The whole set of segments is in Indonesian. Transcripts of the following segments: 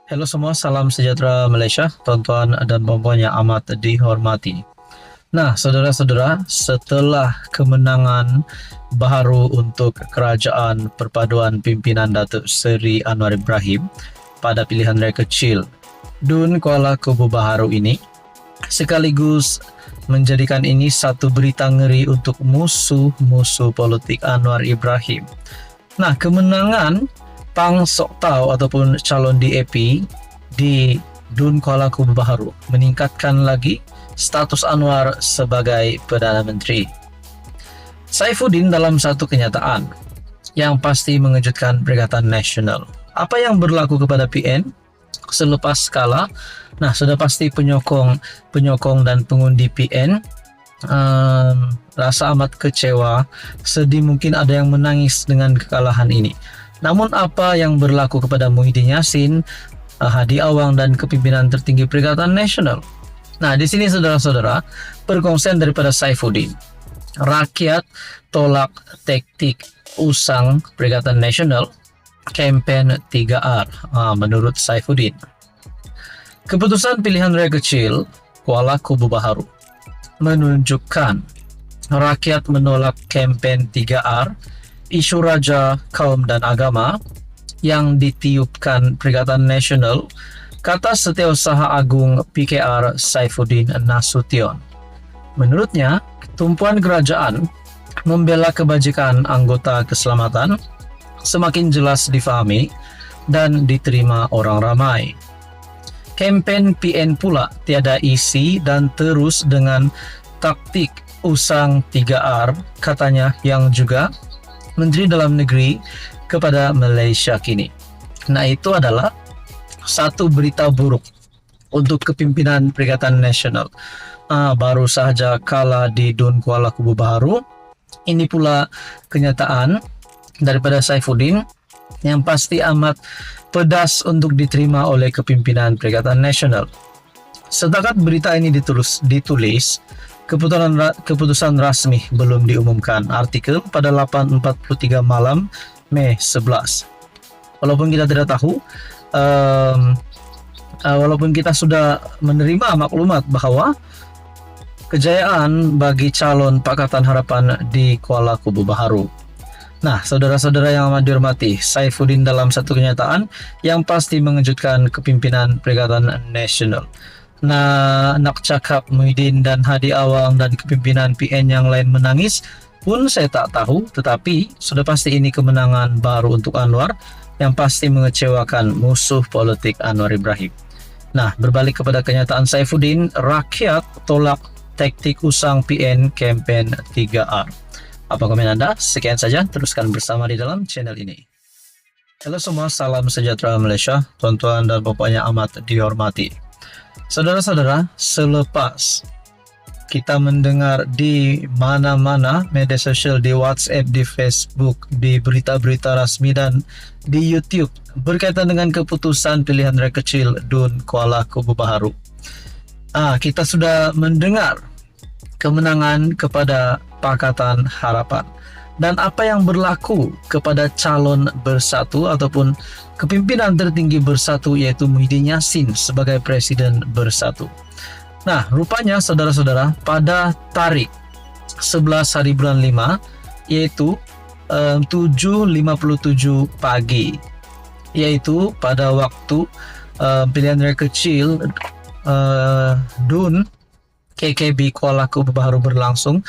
Halo semua, salam sejahtera Malaysia, tuan-tuan dan puan-puan yang amat dihormati. Nah, saudara-saudara, setelah kemenangan baharu untuk Kerajaan Perpaduan Pimpinan Datuk Seri Anwar Ibrahim pada pilihan raya kecil Dun Kuala Kubu Baharu ini, sekaligus menjadikan ini satu berita ngeri untuk musuh-musuh politik Anwar Ibrahim. Nah, kemenangan Pang Sok Tau ataupun calon DAP di Dun Kuala Kubu Baharu meningkatkan lagi status Anwar sebagai Perdana Menteri. Saifuddin dalam satu kenyataan yang pasti mengejutkan Perikatan Nasional. Apa yang berlaku kepada PN selepas kalah? Nah, sudah pasti penyokong dan pengundi PN rasa amat kecewa, sedih, mungkin ada yang menangis dengan kekalahan ini. Namun apa yang berlaku kepada Muhyiddin Yassin, Hadi Awang dan kepimpinan tertinggi Perikatan Nasional? Nah, di sini saudara-saudara, perkongsian daripada Saifuddin. Rakyat tolak taktik usang Perikatan Nasional, kempen 3R, menurut Saifuddin. Keputusan pilihan raya kecil Kuala Kubu Baharu menunjukkan rakyat menolak kempen 3R, isu raja, kaum dan agama yang ditiupkan Perikatan Nasional, kata Setiausaha Agung PKR Saifuddin Nasution. Menurutnya, tumpuan kerajaan membela kebajikan anggota keselamatan semakin jelas difahami dan diterima orang ramai. Kempen PN pula tiada isi dan terus dengan taktik usang 3R, katanya, yang juga Menteri Dalam Negeri kepada Malaysia kini. Nah, itu adalah satu berita buruk untuk kepimpinan Perikatan Nasional. Baru sahaja kalah di Dun Kuala Kubu Baharu. Ini pula kenyataan daripada Saifuddin yang pasti amat pedas untuk diterima oleh kepimpinan Perikatan Nasional. Setakat berita ini ditulis, keputusan rasmi belum diumumkan. Artikel pada 8.43 malam Mei 11. Walaupun kita tidak tahu, walaupun kita sudah menerima maklumat bahwa kejayaan bagi calon Pakatan Harapan di Kuala Kubu Baharu. Nah, saudara-saudara yang amat dihormati, Saifuddin dalam satu kenyataan yang pasti mengejutkan kepimpinan Perikatan Nasional. Nah, nak cakap Muhyiddin dan Hadi Awang dan kepimpinan PN yang lain menangis pun saya tak tahu, tetapi sudah pasti ini kemenangan baru untuk Anwar yang pasti mengecewakan musuh politik Anwar Ibrahim. Nah, berbalik kepada kenyataan Saifuddin, rakyat tolak taktik usang PN kempen 3R. Apa komen Anda? Sekian saja, teruskan bersama di dalam channel ini. Halo semua, salam sejahtera Malaysia, tuan-tuan dan puan yang amat dihormati. Saudara-saudara, selepas kita mendengar di mana-mana media sosial, di WhatsApp, di Facebook, di berita-berita rasmi dan di YouTube berkaitan dengan keputusan pilihan raya kecil Dun Kuala Kubu Baharu, kita sudah mendengar kemenangan kepada Pakatan Harapan. Dan apa yang berlaku kepada calon bersatu ataupun kepimpinan tertinggi bersatu, yaitu Muhyiddin Yassin sebagai Presiden Bersatu. Nah, rupanya saudara-saudara, pada tarikh 11 hari bulan 5, yaitu 7.57 pagi, yaitu pada waktu pilihan raya kecil Dun KKB Kuala Kubu Baharu berlangsung,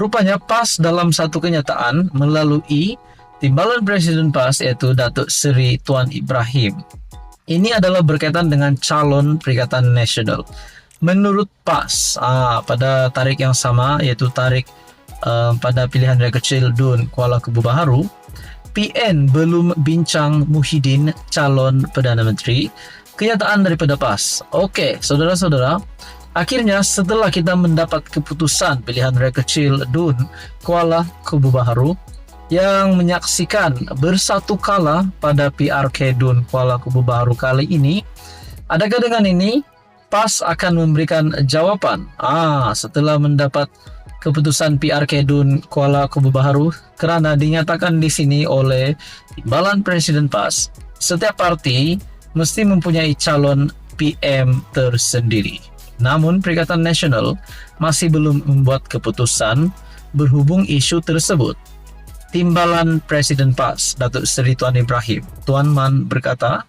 rupanya PAS dalam satu kenyataan melalui Timbalan Presiden PAS, yaitu Datuk Seri Tuan Ibrahim. Ini adalah berkaitan dengan calon Perikatan Nasional. Menurut PAS, pada tarikh yang sama, yaitu tarikh pada pilihan raya kecil Dun Kuala Kubu Baharu, PN belum bincang Muhyiddin calon Perdana Menteri. Kenyataan daripada PAS. Okey, saudara-saudara, akhirnya setelah kita mendapat keputusan pilihan raya kecil Dun Kuala Kubu Baharu yang menyaksikan bersatu kalah pada PRK Dun Kuala Kubu Baharu kali ini, adakah dengan ini PAS akan memberikan jawaban setelah mendapat keputusan PRK Dun Kuala Kubu Baharu? Kerana dinyatakan di sini oleh Timbalan Presiden PAS, setiap parti mesti mempunyai calon PM tersendiri. Namun Perikatan Nasional masih belum membuat keputusan berhubung isu tersebut. Timbalan Presiden PAS, Datuk Seri Tuan Ibrahim, Tuan Man berkata,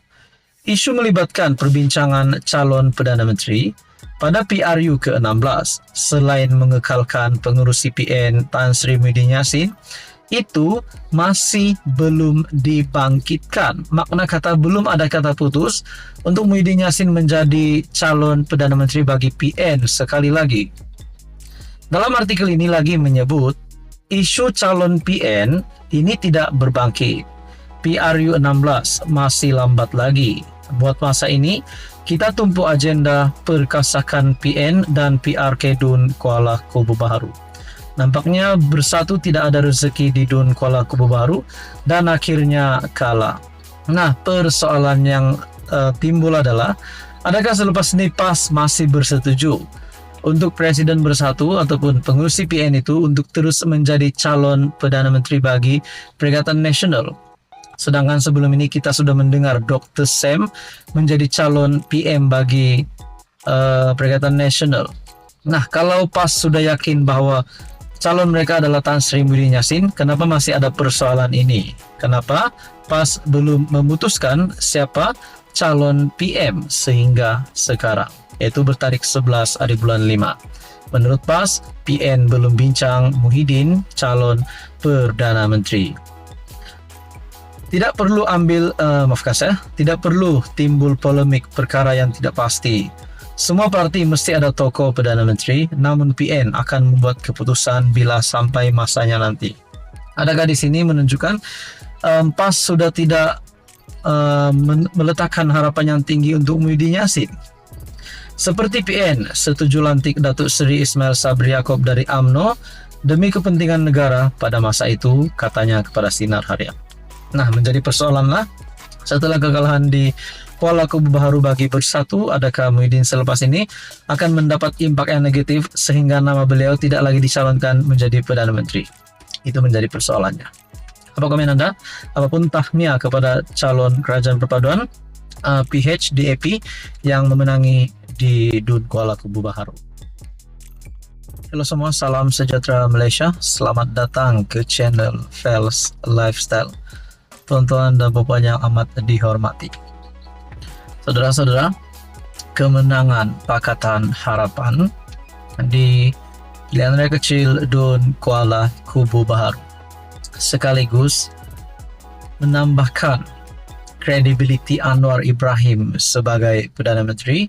isu melibatkan perbincangan calon Perdana Menteri pada PRU ke-16 selain mengekalkan pengerusi PN Tan Sri Muhyiddin Yassin, itu masih belum dibangkitkan. Makna kata belum ada kata putus untuk Muhyiddin Yassin menjadi calon Perdana Menteri bagi PN sekali lagi. Dalam artikel ini lagi menyebut isu calon PN ini tidak berbangkit. PRU 16 masih lambat lagi. Buat masa ini, kita tumpuk agenda perkasakan PN dan PRK Dun Kuala Kubu Baharu. Nampaknya bersatu tidak ada rezeki di Dun Kuala Kubu Baharu dan akhirnya kalah. Nah, persoalan yang timbul adalah, adakah selepas ini PAS masih bersetuju untuk Presiden bersatu ataupun pengurusi PN itu untuk terus menjadi calon Perdana Menteri bagi Perikatan Nasional? Sedangkan sebelum ini kita sudah mendengar Dr. Sam menjadi calon PM bagi Perikatan Nasional. Nah, kalau PAS sudah yakin bahwa calon mereka adalah Tan Sri Muhyiddin Yassin, kenapa masih ada persoalan ini? Kenapa PAS belum memutuskan siapa calon PM sehingga sekarang, yaitu bertarikh 11 hari bulan 5. Menurut PAS, PN belum bincang Muhyiddin calon Perdana Menteri. Tidak perlu tidak perlu timbul polemik perkara yang tidak pasti. Semua parti mesti ada tokoh Perdana Menteri, namun PN akan membuat keputusan bila sampai masanya nanti. Adakah di sini menunjukkan PAS sudah tidak meletakkan harapan yang tinggi untuk Muhyiddin Yassin? Seperti PN, setuju lantik Datuk Seri Ismail Sabri Yaakob dari UMNO demi kepentingan negara pada masa itu, katanya kepada Sinar Harian. Nah, menjadi persoalanlah setelah kekalahan di Kuala Kubu Baharu bagi bersatu, adakah Muhyiddin selepas ini akan mendapat impak yang negatif sehingga nama beliau tidak lagi dicalonkan menjadi Perdana Menteri? Itu menjadi persoalannya. Apa komen Anda? Apapun tahniah kepada calon Kerajaan Perpaduan PH DAP yang memenangi di Dun Kuala Kubu Baharu. Halo semua, salam sejahtera Malaysia. Selamat datang ke channel Fels Lifestyle. Tuan-tuan dan puan yang amat dihormati. Saudara-saudara, kemenangan Pakatan Harapan di pilihan raya kecil Dun Kuala Kubu Baharu sekaligus menambahkan kredibiliti Anwar Ibrahim sebagai Perdana Menteri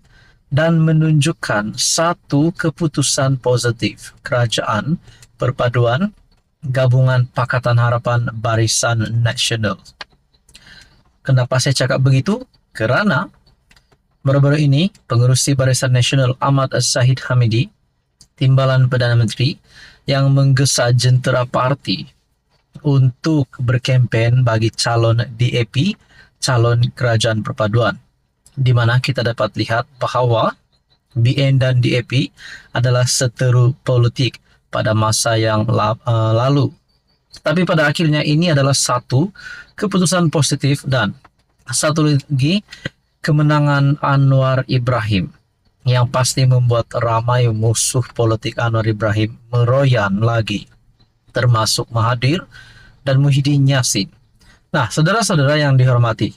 dan menunjukkan satu keputusan positif Kerajaan Perpaduan Gabungan Pakatan Harapan Barisan Nasional. Kenapa saya cakap begitu? Kerana baru-baru ini pengerusi Barisan Nasional Ahmad Zahid Hamidi, Timbalan Perdana Menteri, yang menggesa jentera parti untuk berkempen bagi calon DAP, calon Kerajaan Perpaduan, di mana kita dapat lihat bahawa BN dan DAP adalah seteru politik pada masa yang lalu. Tapi pada akhirnya ini adalah satu keputusan positif dan satu lagi kemenangan Anwar Ibrahim yang pasti membuat ramai musuh politik Anwar Ibrahim meroyan lagi, termasuk Mahathir dan Muhyiddin Yassin. Nah, saudara-saudara yang dihormati,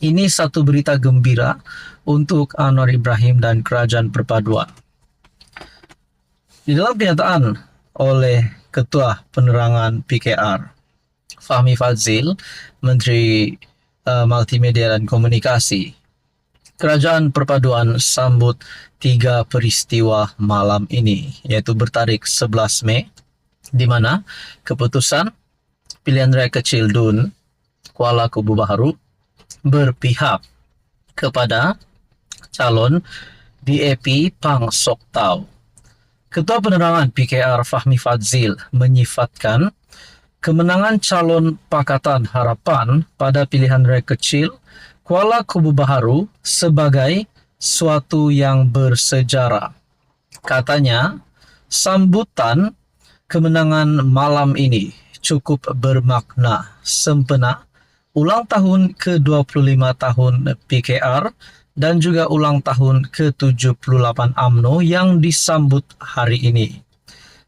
ini satu berita gembira untuk Anwar Ibrahim dan Kerajaan Perpaduan. Di dalam pernyataan oleh Ketua Penerangan PKR, Fahmi Fadzil, Menteri Multimedia dan Komunikasi, Kerajaan Perpaduan sambut 3 peristiwa malam ini, yaitu bertarikh 11 Mei, di mana keputusan pilihan raya kecil Dun Kuala Kubu Baharu berpihak kepada calon DAP Pang Sok Tau. Ketua Penerangan PKR Fahmi Fadzil menyifatkan kemenangan calon Pakatan Harapan pada pilihan raya kecil Kuala Kubu Baharu sebagai suatu yang bersejarah. Katanya, sambutan kemenangan malam ini cukup bermakna, sempena ulang tahun ke-25 tahun PKR dan juga ulang tahun ke-78 UMNO yang disambut hari ini.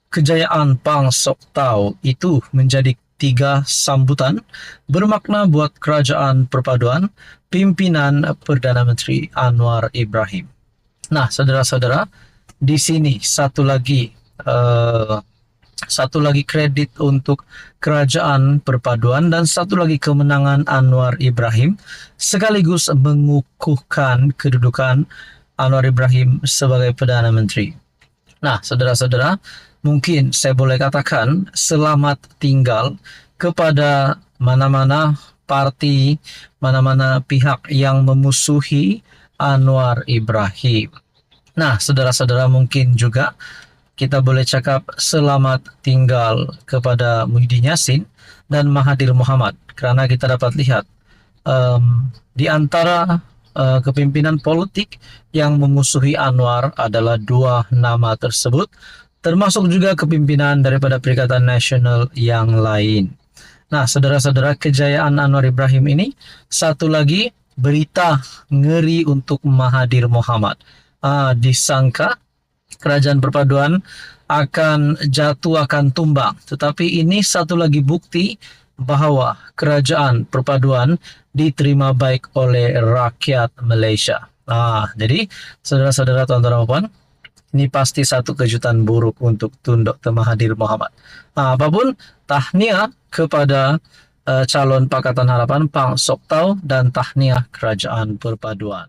Kejayaan Pang Sok Tau itu menjadi 3 sambutan bermakna buat kerajaan perpaduan pimpinan Perdana Menteri Anwar Ibrahim. Nah, saudara-saudara, di sini satu lagi kredit untuk kerajaan perpaduan dan satu lagi kemenangan Anwar Ibrahim sekaligus mengukuhkan kedudukan Anwar Ibrahim sebagai Perdana Menteri. Nah, saudara-saudara, mungkin saya boleh katakan selamat tinggal kepada mana-mana parti, mana-mana pihak yang memusuhi Anwar Ibrahim. Nah, saudara-saudara, mungkin juga kita boleh cakap selamat tinggal kepada Muhyiddin Yassin dan Mahathir Mohamad, kerana kita dapat lihat di antara kepimpinan politik yang memusuhi Anwar adalah 2 nama tersebut, termasuk juga kepimpinan daripada Perikatan Nasional yang lain. Nah, saudara-saudara, kejayaan Anwar Ibrahim ini satu lagi berita ngeri untuk Mahathir Mohamad. Disangka kerajaan perpaduan akan jatuh, akan tumbang. Tetapi ini satu lagi bukti bahawa kerajaan perpaduan diterima baik oleh rakyat Malaysia. Jadi, saudara-saudara, tuan-tuan dan puan, ini pasti satu kejutan buruk untuk Tun Dr. Mahathir Mohamad. Apapun, tahniah kepada calon Pakatan Harapan Pang Sok Tau dan tahniah kerajaan perpaduan.